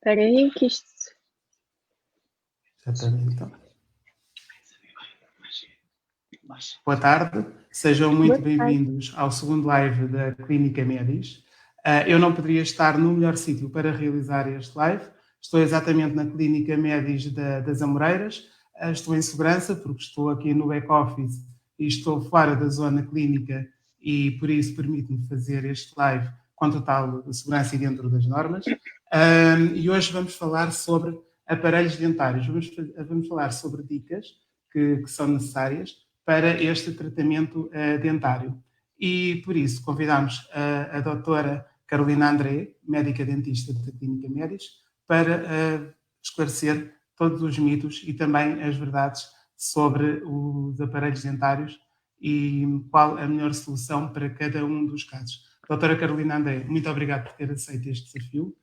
Espera aí que isto... Já está então. Boa tarde, sejam muito bem-vindos ao segundo live da Clínica Medis. Eu não poderia estar no melhor sítio para realizar este live. Estou exatamente na Clínica Medis das Amoreiras. Estou em segurança porque estou aqui no back-office e estou fora da zona clínica e por isso permite-me fazer este live com total segurança e dentro das normas. E hoje vamos falar sobre aparelhos dentários. Vamos falar sobre dicas que são necessárias para este tratamento dentário. E, por isso, convidamos a doutora Carolina André, médica dentista da Clínica Medis, para esclarecer todos os mitos e também as verdades sobre os aparelhos dentários e qual a melhor solução para cada um dos casos. Doutora Carolina André, muito obrigado por ter aceito este desafio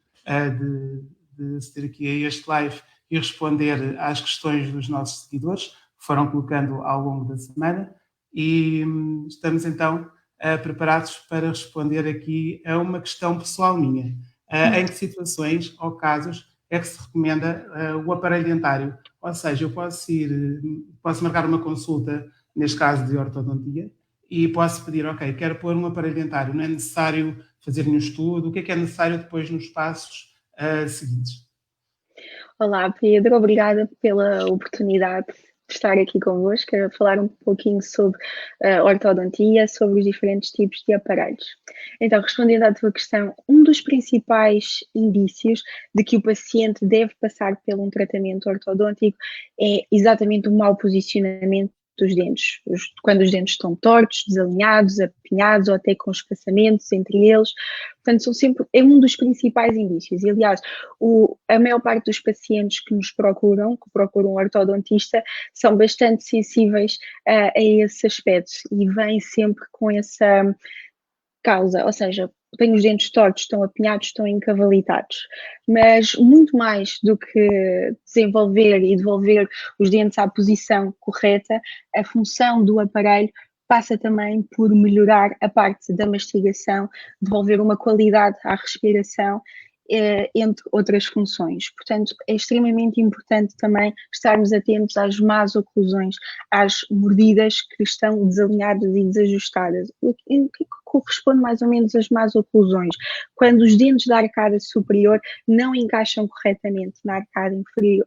de assistir aqui a este live e responder às questões dos nossos seguidores que foram colocando ao longo da semana e estamos então preparados para responder aqui a uma questão pessoal minha. Em que situações ou casos é que se recomenda o aparelho dentário? Ou seja, eu posso marcar uma consulta, neste caso de ortodontia, e posso pedir, ok, quero pôr um aparelho dentário, não é necessário fazer nenhum estudo, o que é necessário depois nos passos seguintes? Olá, Pedro, obrigada pela oportunidade de estar aqui convosco, a falar um pouquinho sobre ortodontia, sobre os diferentes tipos de aparelhos. Então, respondendo à tua questão, um dos principais indícios de que o paciente deve passar por um tratamento ortodôntico é exatamente o mau posicionamento dos dentes, quando os dentes estão tortos, desalinhados, apinhados ou até com espaçamentos entre eles. Portanto, é um dos principais indícios. E, aliás, a maior parte dos pacientes que procuram um ortodontista, são bastante sensíveis a esse aspecto e vêm sempre com essa causa, ou seja, têm os dentes tortos, estão apinhados, estão encavalitados. Mas muito mais do que desenvolver e devolver os dentes à posição correta, a função do aparelho passa também por melhorar a parte da mastigação, devolver uma qualidade à respiração, entre outras funções. Portanto, é extremamente importante também estarmos atentos às más oclusões, às mordidas que estão desalinhadas e desajustadas. O que corresponde mais ou menos às más oclusões? Quando os dentes da arcada superior não encaixam corretamente na arcada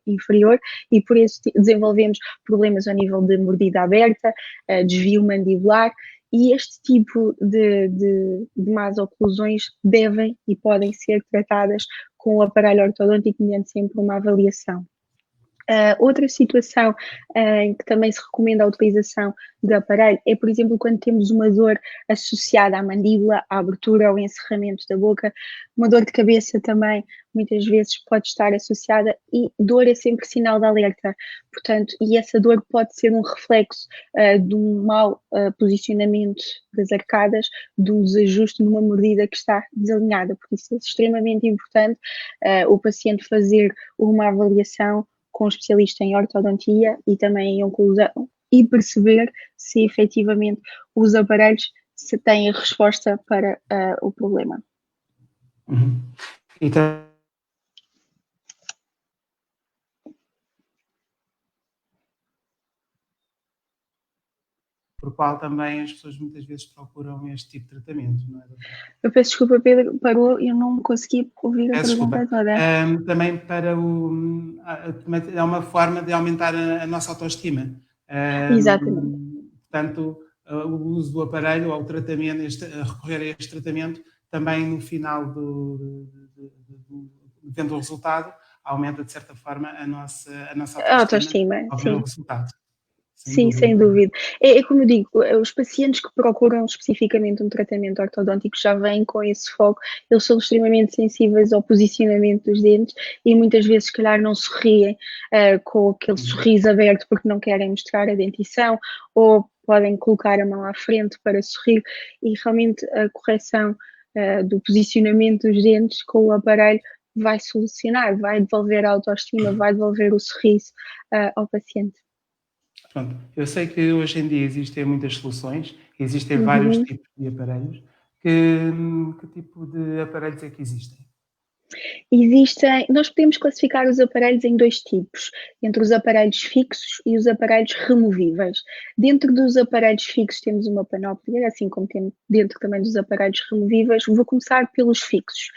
inferior e por isso desenvolvemos problemas ao nível de mordida aberta, desvio mandibular. E este tipo de más oclusões devem e podem ser tratadas com o aparelho ortodôntico mediante sempre uma avaliação. Outra situação em que também se recomenda a utilização de aparelho é, por exemplo, quando temos uma dor associada à mandíbula, à abertura ou encerramento da boca. Uma dor de cabeça também, muitas vezes, pode estar associada e dor é sempre sinal de alerta. Portanto, e essa dor pode ser um reflexo de um mau posicionamento das arcadas, de um desajuste numa mordida que está desalinhada. Por isso é extremamente importante o paciente fazer uma avaliação com um especialista em ortodontia e também em oclusão e perceber se efetivamente os aparelhos se têm a resposta para o problema. Uhum. Então, por qual também as pessoas muitas vezes procuram este tipo de tratamento, não é? Eu peço desculpa, Pedro, parou e eu não consegui ouvir a Peço pergunta desculpa. toda. Também para é uma forma de aumentar a nossa autoestima. Exatamente. Portanto, o uso do aparelho ou o tratamento, recorrer a este tratamento, também no final vendo o resultado, aumenta de certa forma a nossa A autoestima autoestima, ao ver o sim. resultado. Sem Sim, dúvida. sem dúvida. É como eu digo, os pacientes que procuram especificamente um tratamento ortodôntico já vêm com esse foco, eles são extremamente sensíveis ao posicionamento dos dentes e muitas vezes, se calhar, não sorriem com aquele sorriso aberto porque não querem mostrar a dentição ou podem colocar a mão à frente para sorrir e realmente a correção do posicionamento dos dentes com o aparelho vai solucionar, vai devolver a autoestima, vai devolver o sorriso ao paciente. Pronto, eu sei que hoje em dia existem muitas soluções, existem vários Uhum. tipos de aparelhos. Que tipo de aparelhos é que existem? Nós podemos classificar os aparelhos em 2 tipos, entre os aparelhos fixos e os aparelhos removíveis. Dentro dos aparelhos fixos temos uma panóplia, assim como temos dentro também dos aparelhos removíveis. Vou começar pelos fixos.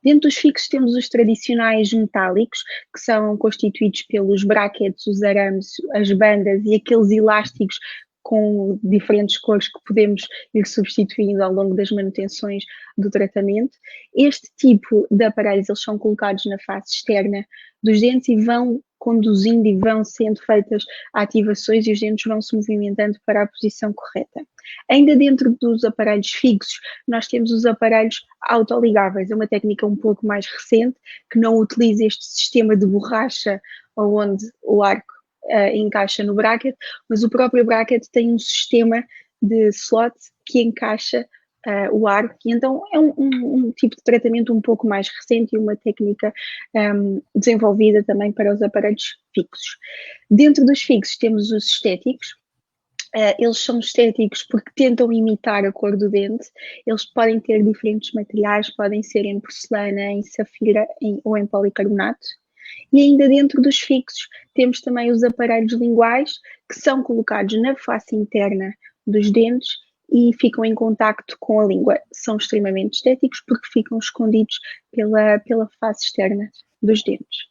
Dentro dos fixos temos os tradicionais metálicos, que são constituídos pelos brackets, os arames, as bandas e aqueles elásticos com diferentes cores que podemos ir substituindo ao longo das manutenções do tratamento. Este tipo de aparelhos, eles são colocados na face externa dos dentes e vão conduzindo e vão sendo feitas ativações e os dentes vão se movimentando para a posição correta. Ainda dentro dos aparelhos fixos, nós temos os aparelhos autoligáveis, é uma técnica um pouco mais recente, que não utiliza este sistema de borracha onde o arco encaixa no bracket, mas o próprio bracket tem um sistema de slot que encaixa o arco, e então é um tipo de tratamento um pouco mais recente e uma técnica desenvolvida também para os aparelhos fixos. Dentro dos fixos temos os estéticos. Eles são estéticos porque tentam imitar a cor do dente. Eles podem ter diferentes materiais, podem ser em porcelana, em safira ou em policarbonato. E ainda dentro dos fixos temos também os aparelhos linguais, que são colocados na face interna dos dentes e ficam em contacto com a língua. São extremamente estéticos porque ficam escondidos pela face externa dos dentes.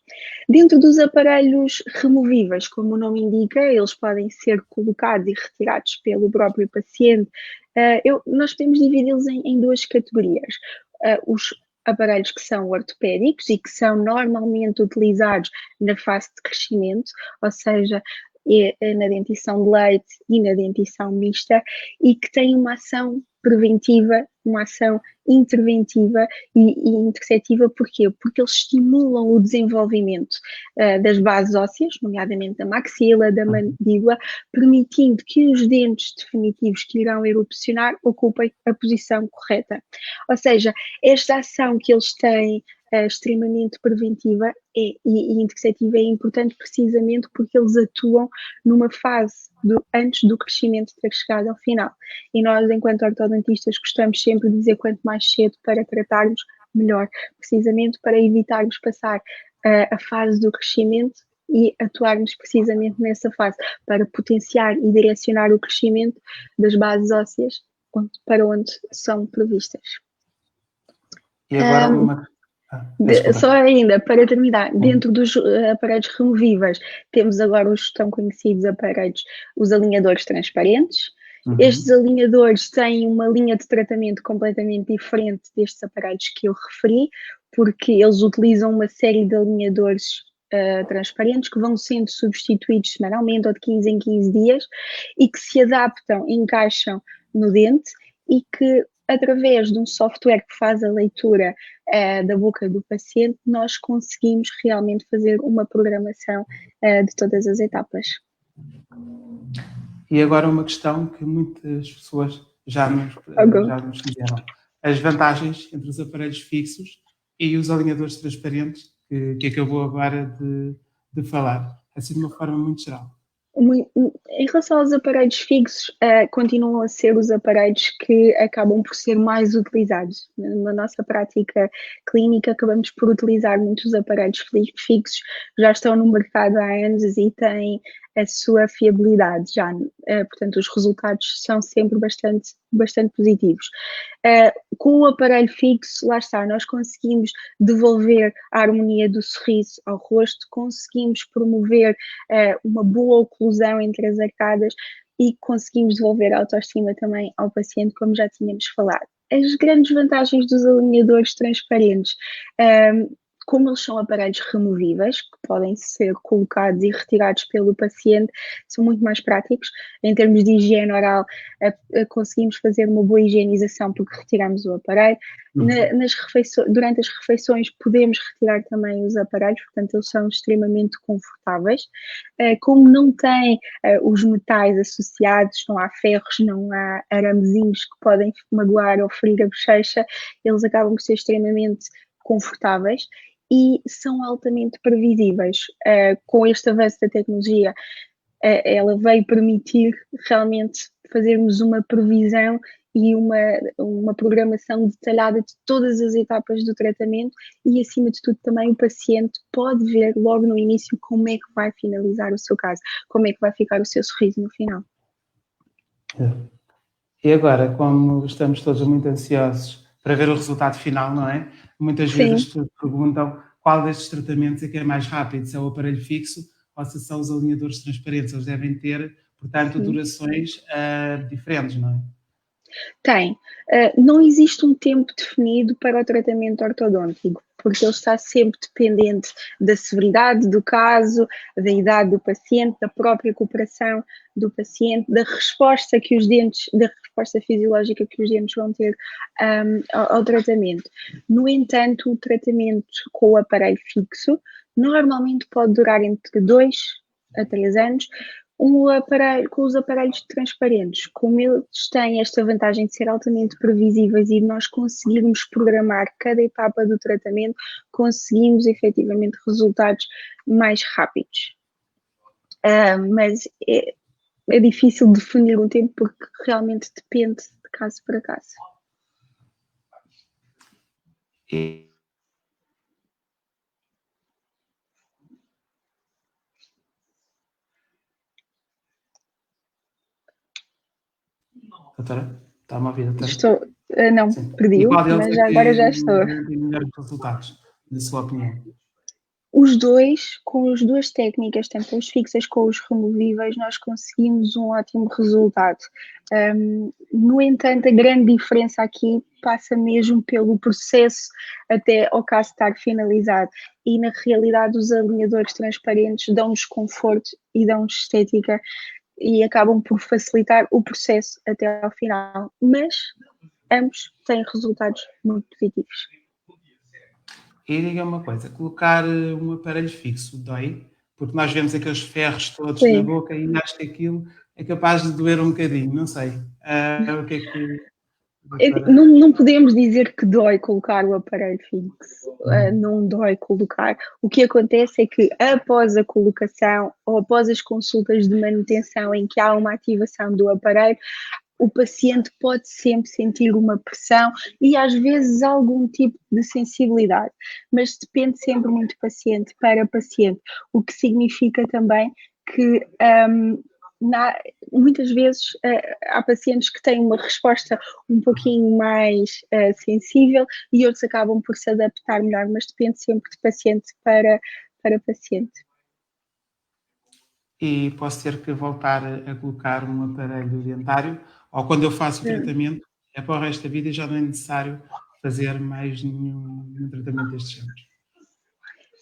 Dentro dos aparelhos removíveis, como o nome indica, eles podem ser colocados e retirados pelo próprio paciente. Nós podemos dividi-los em 2 categorias. Os aparelhos que são ortopédicos e que são normalmente utilizados na fase de crescimento, ou seja, na dentição de leite e na dentição mista, e que têm uma ação preventiva, uma ação interventiva e interceptiva. Porquê? Porque eles estimulam o desenvolvimento das bases ósseas, nomeadamente da maxila, da mandíbula, permitindo que os dentes definitivos que irão erupcionar ocupem a posição correta. Ou seja, esta ação que eles têm extremamente preventiva e interceptiva é importante precisamente porque eles atuam numa fase antes do crescimento ter chegado ao final. E nós, enquanto ortodontistas, gostamos sempre de dizer quanto mais cedo para tratarmos, melhor, precisamente para evitarmos passar a fase do crescimento e atuarmos precisamente nessa fase, para potenciar e direcionar o crescimento das bases ósseas para onde são previstas. E agora só ainda, para terminar, dentro dos aparelhos removíveis, temos agora os tão conhecidos aparelhos, os alinhadores transparentes. Estes alinhadores têm uma linha de tratamento completamente diferente destes aparelhos que eu referi, porque eles utilizam uma série de alinhadores transparentes que vão sendo substituídos semanalmente ou de 15 em 15 dias e que se adaptam, encaixam no dente e que, através de um software que faz a leitura da boca do paciente, nós conseguimos realmente fazer uma programação de todas as etapas. E agora uma questão que muitas pessoas já nos fizeram. As vantagens entre os aparelhos fixos e os alinhadores transparentes que acabou agora de falar, assim de uma forma muito geral. Em relação aos aparelhos fixos, continuam a ser os aparelhos que acabam por ser mais utilizados. Na nossa prática clínica, acabamos por utilizar muitos aparelhos fixos, já estão no mercado há anos e têm a sua fiabilidade já. Portanto, os resultados são sempre bastante positivos. Com o aparelho fixo, lá está, nós conseguimos devolver a harmonia do sorriso ao rosto, conseguimos promover uma boa oclusão entre as arcadas e conseguimos devolver a autoestima também ao paciente, como já tínhamos falado. As grandes vantagens dos alinhadores transparentes, como eles são aparelhos removíveis, que podem ser colocados e retirados pelo paciente, são muito mais práticos. Em termos de higiene oral, conseguimos fazer uma boa higienização porque retiramos o aparelho. Durante as refeições podemos retirar também os aparelhos, portanto eles são extremamente confortáveis. Como não têm os metais associados, não há ferros, não há aramezinhos que podem magoar ou ferir a bochecha, eles acabam por ser extremamente confortáveis e são altamente previsíveis. Com este avanço da tecnologia, ela veio permitir realmente fazermos uma previsão e uma programação detalhada de todas as etapas do tratamento e, acima de tudo, também o paciente pode ver logo no início como é que vai finalizar o seu caso, como é que vai ficar o seu sorriso no final. E agora, como estamos todos muito ansiosos para ver o resultado final, não é? Muitas vezes as pessoas perguntam qual destes tratamentos é que é mais rápido, se é o aparelho fixo ou se são os alinhadores transparentes. Eles devem ter, portanto, durações diferentes, não é? Tem. Não existe um tempo definido para o tratamento ortodôntico, porque ele está sempre dependente da severidade do caso, da idade do paciente, da própria cooperação do paciente, da resposta fisiológica que os dentes vão ter ao tratamento. No entanto, o tratamento com o aparelho fixo normalmente pode durar entre 2 a 3 anos, com os aparelhos transparentes, como eles têm esta vantagem de ser altamente previsíveis e nós conseguirmos programar cada etapa do tratamento, conseguimos efetivamente resultados mais rápidos. Mas é difícil definir um tempo porque realmente depende de caso para caso. Doutora, está-me a ouvir, doutora? Estou, não, perdi-o, mas agora já estou. Tem melhores resultados, na sua opinião? Os dois, com as duas técnicas, tanto os fixas como os removíveis, nós conseguimos um ótimo resultado. No entanto, a grande diferença aqui passa mesmo pelo processo até ao caso estar finalizado. E, na realidade, os alinhadores transparentes dão-nos conforto e dão-nos estética e acabam por facilitar o processo até ao final. Mas ambos têm resultados muito positivos. E diga uma coisa, colocar um aparelho fixo dói? Porque nós vemos aqueles ferros todos na boca e acho que aquilo é capaz de doer um bocadinho, não sei. O que é que... Não podemos dizer que dói colocar o aparelho fixo, não dói colocar. O que acontece é que após a colocação ou após as consultas de manutenção em que há uma ativação do aparelho, o paciente pode sempre sentir uma pressão e às vezes algum tipo de sensibilidade, mas depende sempre muito paciente para paciente, o que significa também que muitas vezes há pacientes que têm uma resposta um pouquinho mais sensível e outros acabam por se adaptar melhor, mas depende sempre de paciente para paciente. E posso ter que voltar a colocar um aparelho dentário, ou quando eu faço o tratamento, é para o resto da vida e já não é necessário fazer mais nenhum tratamento deste género.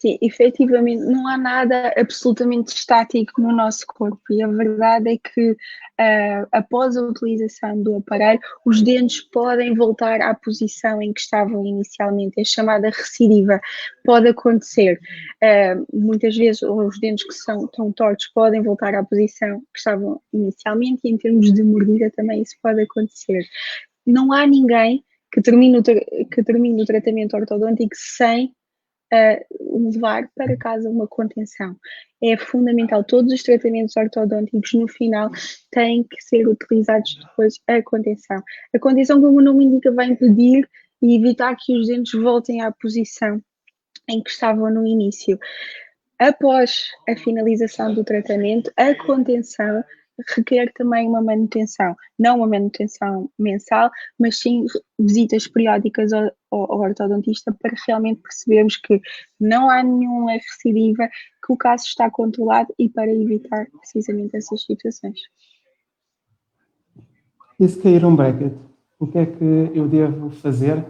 Sim, efetivamente não há nada absolutamente estático no nosso corpo e a verdade é que após a utilização do aparelho os dentes podem voltar à posição em que estavam inicialmente, é chamada recidiva, pode acontecer. Muitas vezes os dentes que tão tortos podem voltar à posição que estavam inicialmente e em termos de mordida também isso pode acontecer. Não há ninguém que termine o tratamento ortodôntico sem levar para casa uma contenção. É fundamental, todos os tratamentos ortodônticos no final têm que ser utilizados depois a contenção. A contenção, como o nome indica, vai impedir e evitar que os dentes voltem à posição em que estavam no início. Após a finalização do tratamento, a contenção requer também uma manutenção, não uma manutenção mensal, mas sim visitas periódicas ao ortodontista para realmente percebermos que não há nenhuma recidiva, que o caso está controlado e para evitar precisamente essas situações. E se cair um bracket, o que é que eu devo fazer?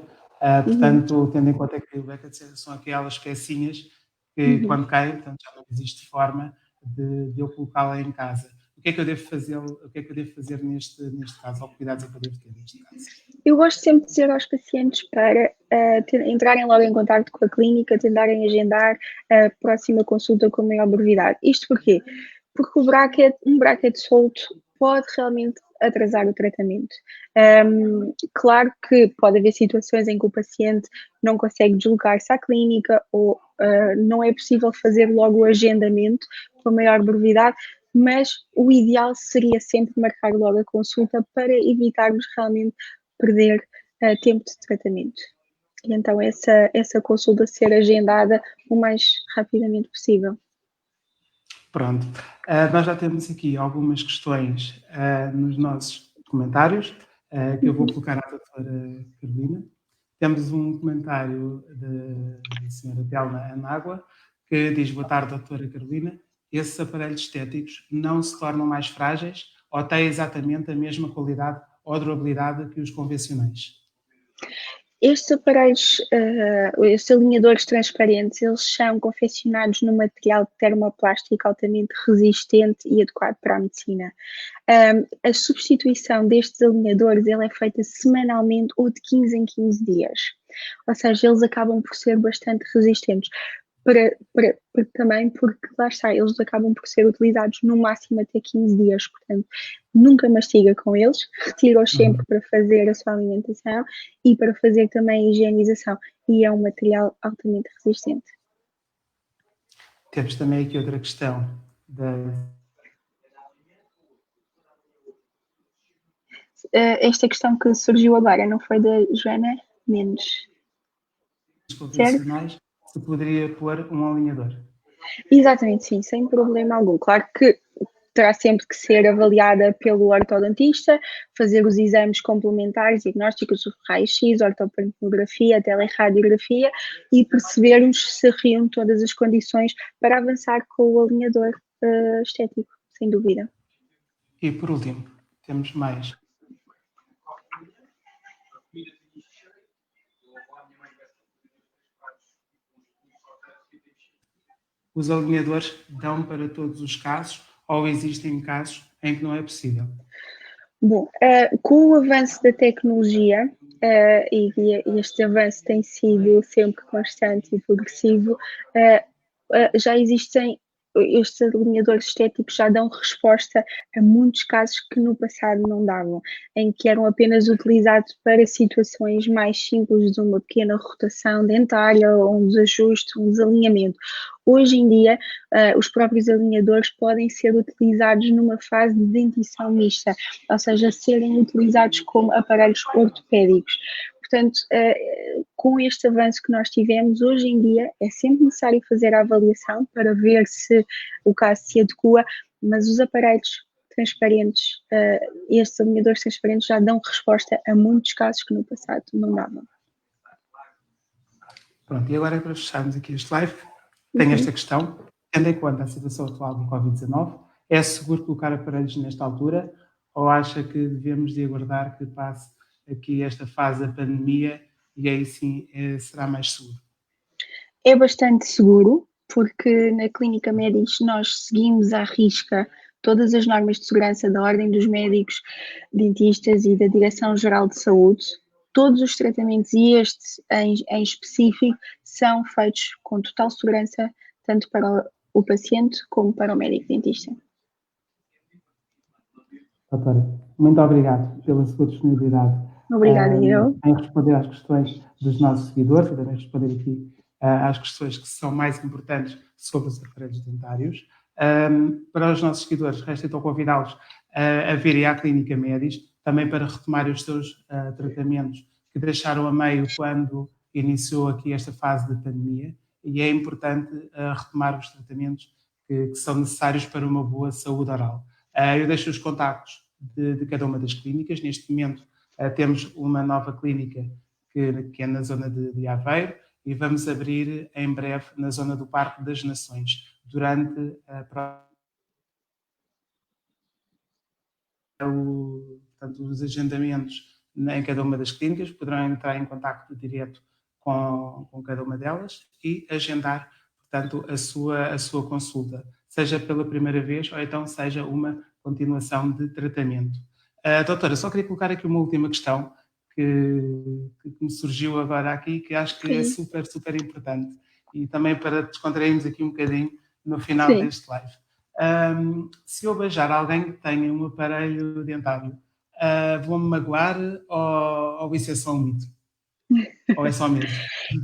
Portanto, tendo em conta que o bracket são aquelas pecinhas que quando caem, portanto, já não existe forma de eu colocá-la em casa. O que é que eu devo fazer neste caso? Ou cuidados é que eu devo ter neste caso? Eu gosto sempre de dizer aos pacientes para entrarem logo em contato com a clínica, tentarem agendar a próxima consulta com a maior brevidade. Isto porquê? Porque um bracket solto pode realmente atrasar o tratamento. Claro que pode haver situações em que o paciente não consegue deslocar-se à clínica ou não é possível fazer logo o agendamento com a maior brevidade. mas o ideal seria sempre marcar logo a consulta para evitarmos realmente perder tempo de tratamento. E então essa consulta ser agendada o mais rapidamente possível. Pronto. Nós já temos aqui algumas questões nos nossos comentários, que eu vou colocar à doutora Carolina. Temos um comentário da senhora Telma Anágua, que diz: boa tarde, doutora Carolina. Esses aparelhos estéticos não se tornam mais frágeis ou têm exatamente a mesma qualidade ou durabilidade que os convencionais? Estes aparelhos, estes alinhadores transparentes, eles são confeccionados num material termoplástico altamente resistente e adequado para a medicina. A substituição destes alinhadores ela é feita semanalmente ou de 15 em 15 dias. Ou seja, eles acabam por ser bastante resistentes. Também porque, lá está, eles acabam por ser utilizados no máximo até 15 dias, portanto, nunca mastiga com eles, retira-os sempre para fazer a sua alimentação e para fazer também a higienização, e é um material altamente resistente. Temos também aqui outra questão esta questão que surgiu agora, não foi da Joana Mendes? Convencionais, se poderia pôr um alinhador. Exatamente, sim, sem problema algum. Claro que terá sempre que ser avaliada pelo ortodontista, fazer os exames complementares, diagnósticos, o raio-x, ortopantomografia, teleradiografia e percebermos se reúne todas as condições para avançar com o alinhador estético, sem dúvida. E por último, temos mais. Os alinhadores dão para todos os casos ou existem casos em que não é possível? Bom, com o avanço da tecnologia, e este avanço tem sido sempre constante e progressivo, já existem estes alinhadores estéticos já dão resposta a muitos casos que no passado não davam, em que eram apenas utilizados para situações mais simples de uma pequena rotação dentária ou um desajuste, um desalinhamento. Hoje em dia, os próprios alinhadores podem ser utilizados numa fase de dentição mista, ou seja, serem utilizados como aparelhos ortopédicos. Portanto, com este avanço que nós tivemos, hoje em dia é sempre necessário fazer a avaliação para ver se o caso se adequa, mas os aparelhos transparentes, estes alinhadores transparentes já dão resposta a muitos casos que no passado não davam. Pronto, e agora para fecharmos aqui este live, tenho esta questão. Tendo em conta a situação atual do Covid-19, é seguro colocar aparelhos nesta altura ou acha que devemos de aguardar que passe aqui esta fase da pandemia e aí sim será mais seguro? É bastante seguro, porque na Clínica Médicos nós seguimos à risca todas as normas de segurança da Ordem dos Médicos, Dentistas e da Direção-Geral de Saúde. Todos os tratamentos, e este em específico, são feitos com total segurança, tanto para o paciente como para o médico dentista. Doutora, muito obrigado pela sua disponibilidade. Obrigada, eu. Em responder às questões dos nossos seguidores e também responder aqui às questões que são mais importantes sobre os aparelhos dentários. Para os nossos seguidores, resta então convidá-los a virem à Clínica Médis, também para retomarem os seus tratamentos que deixaram a meio quando iniciou aqui esta fase de pandemia, e é importante retomar os tratamentos que são necessários para uma boa saúde oral. Eu deixo os contactos de cada uma das clínicas. Neste momento temos uma nova clínica que é na zona de Aveiro e vamos abrir em breve na zona do Parque das Nações, durante portanto, os agendamentos em cada uma das clínicas. Poderão entrar em contacto direto com cada uma delas e agendar, portanto, a sua consulta, seja pela primeira vez ou então seja uma continuação de tratamento. Doutora, só queria colocar aqui uma última questão que me surgiu agora aqui, que acho que é super, super importante, e também para descontrairmos aqui um bocadinho no final deste live. Se eu beijar alguém que tenha um aparelho dentário, vou-me magoar ou isso é só um mito? Ou é só mesmo?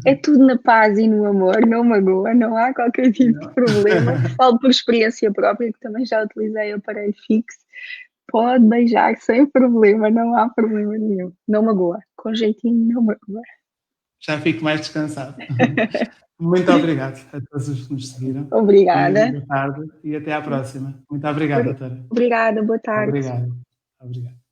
É tudo na paz e no amor, não magoa, não há qualquer tipo de problema. Falo por experiência própria, que também já utilizei aparelho fixo. Pode beijar sem problema, não há problema nenhum. Não magoa, com jeitinho não magoa. Já fico mais descansado. Muito obrigado a todos os que nos seguiram. E Obrigada. boa tarde e até à próxima. Muito obrigado, doutora. Obrigada, boa tarde. Obrigado. Obrigado.